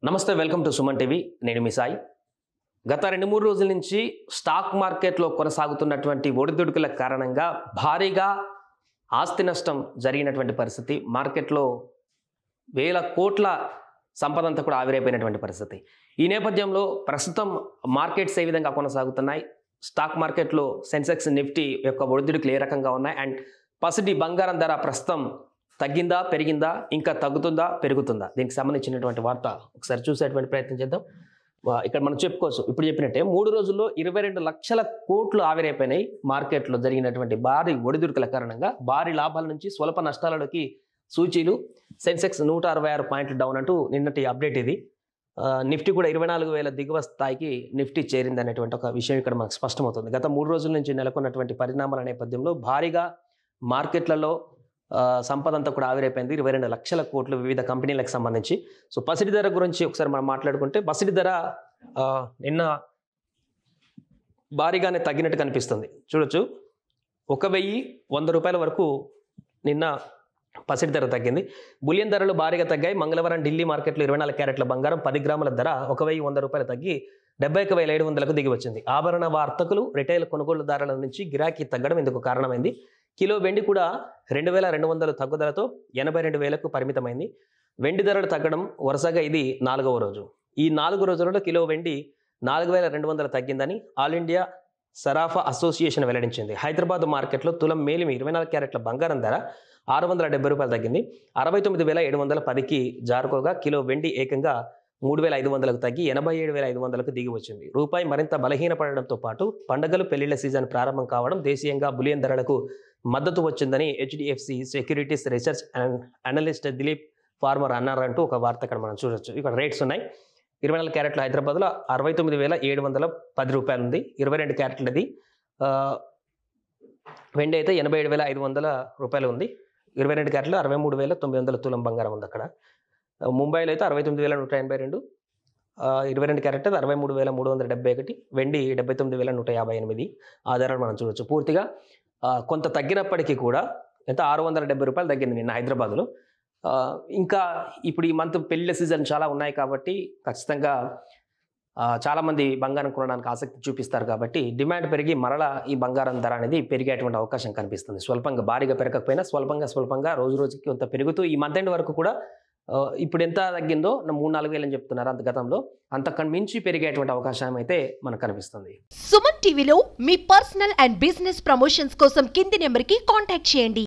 నమస్తే, welcome to Suman TV. నేను మీ సాయి. గత 2-3 రోజుల నుంచి స్టాక్ మార్కెట్లో కొనసాగుతున్నటువంటి ఒడిదుడుకుల కారణంగా భారీగా ఆస్తి నష్టం జరిగినటువంటి పరిస్థితి, మార్కెట్లో వేల కోట్ల సంపద అంతా కూడా ఆవిరైపోయినటువంటి పరిస్థితి. ఈ నేపథ్యంలో ప్రస్తుతం మార్కెట్స్ ఏ విధంగా కొనసాగుతున్నాయి, స్టాక్ మార్కెట్లో సెన్సెక్స్, నిఫ్టీ యొక్క ఒడిదుడుకులు ఏ రకంగా ఉన్నాయి, అండ్ పసిడి బంగారం ధర ప్రస్తుతం తగ్గిందా, పెరిగిందా, ఇంకా తగ్గుతుందా, పెరుగుతుందా, దీనికి సంబంధించినటువంటి వార్త ఒకసారి చూసేటువంటి ప్రయత్నం చేద్దాం. ఇక్కడ మనం చెప్పుకోవచ్చు, ఇప్పుడు చెప్పినట్టే 3 రోజుల్లో 22 లక్షల కోట్లు ఆవిరైపోయినాయి. మార్కెట్లో జరిగినటువంటి భారీ ఒడిదుడుకుల కారణంగా భారీ లాభాల నుంచి స్వల్ప నష్టాలలోకి సూచీలు. సెన్సెక్స్ 166 పాయింట్లు డౌన్ అంటూ నిన్నటి అప్డేట్ ఇది. నిఫ్టీ కూడా 24,000 దిగువ స్థాయికి నిఫ్టీ చేరింది అనేటువంటి ఒక విషయం ఇక్కడ మనకు స్పష్టమవుతుంది. గత 3 రోజుల నుంచి నెలకొన్నటువంటి పరిణామాల నేపథ్యంలో భారీగా మార్కెట్లలో సంపద అంతా కూడా ఆవిరైపోయింది. 22 లక్షల కోట్లు వివిధ కంపెనీలకు సంబంధించి. సో పసిడి ధర గురించి ఒకసారి మనం మాట్లాడుకుంటే, పసిడి ధర నిన్న భారీగానే తగ్గినట్టు కనిపిస్తుంది. చూడొచ్చు, 1,100 రూపాయల వరకు నిన్న పసిడి ధర తగ్గింది. బులియన్ ధరలు భారీగా తగ్గాయి. మంగళవారం ఢిల్లీ మార్కెట్లో 24 క్యారెట్ల బంగారం 10 గ్రాముల ధర 1,100 రూపాయలు తగ్గి 71,700కు దిగి వచ్చింది. ఆభరణ వర్తకులు, రిటైల్ కొనుగోలుదారుల నుంచి గిరాకీ తగ్గడం ఇందుకు కారణమైంది. కిలో వెండి కూడా 2,200 తగ్గుదలతో 82,000కు పరిమితమైంది. వెండి ధరలు తగ్గడం వరుసగా ఇది 4వ రోజు. ఈ 4 రోజులలో కిలో వెండి 4,200 తగ్గిందని ఆల్ ఇండియా సరాఫా అసోసియేషన్ వెల్లడించింది. హైదరాబాద్ మార్కెట్లో తులం మేలిమి 24 క్యారెట్ల బంగారం ధర 670 రూపాయలు తగ్గింది. 69,710కి జారుకోగా కిలో వెండి ఏకంగా 3,500కు తగ్గి 87,500కు దిగి వచ్చింది. రూపాయి మరింత బలహీనపడడంతో పాటు పండుగలు, పెళ్లిళ్ల సీజన్ ప్రారంభం కావడం దేశీయంగా బులియన్ ధరలకు మద్దతు వచ్చిందని HDFC securities research analyst Dilip Parmar అన్నారంటూ ఒక వార్త ఇక్కడ మనం చూడొచ్చు. ఇక్కడ రేట్స్ ఉన్నాయి. 24 క్యారెట్ల హైదరాబాద్లో 69,710 రూపాయలు ఉంది. 22 క్యారెట్లది వెండి అయితే 87,500 రూపాయలు ఉంది. 22 క్యారెట్లు 63,900 తులం బంగారం ఉంది అక్కడ. ముంబైలో అయితే 69,182, 22 క్యారెట్ 63,371, వెండి 79,158 ఆధారాలు మనం చూడొచ్చు. పూర్తిగా కొంత తగ్గినప్పటికీ కూడా ఎంత 670 రూపాయలు తగ్గింది నిన్న హైదరాబాద్లో. ఇంకా ఇప్పుడు ఈ మంత్ పెళ్లిళ్ళ సీజన్ చాలా ఉన్నాయి కాబట్టి ఖచ్చితంగా చాలామంది బంగారం కొనడానికి ఆసక్తి చూపిస్తారు కాబట్టి డిమాండ్ పెరిగి మరలా ఈ బంగారం ధర అనేది పెరిగేటువంటి అవకాశం కనిపిస్తుంది. స్వల్పంగా, భారీగా పెరగకపోయినా స్వల్పంగా రోజు రోజుకి కొంత పెరుగుతూ ఈ మంత్ ఎండ్ వరకు కూడా ఇప్పుడు ఎంత తగ్గిందో 3-4 వేలు అని చెప్తున్నారు. అంత గతంలో అంతకన్నా మించి పెరిగేటువంటి అవకాశం అయితే మనకు కనిపిస్తుంది. సుమన్ టీవీలో మీ పర్సనల్ అండ్ బిజినెస్ ప్రమోషన్స్ కోసం కింది నెంబర్కి కాంటాక్ట్ చేయండి.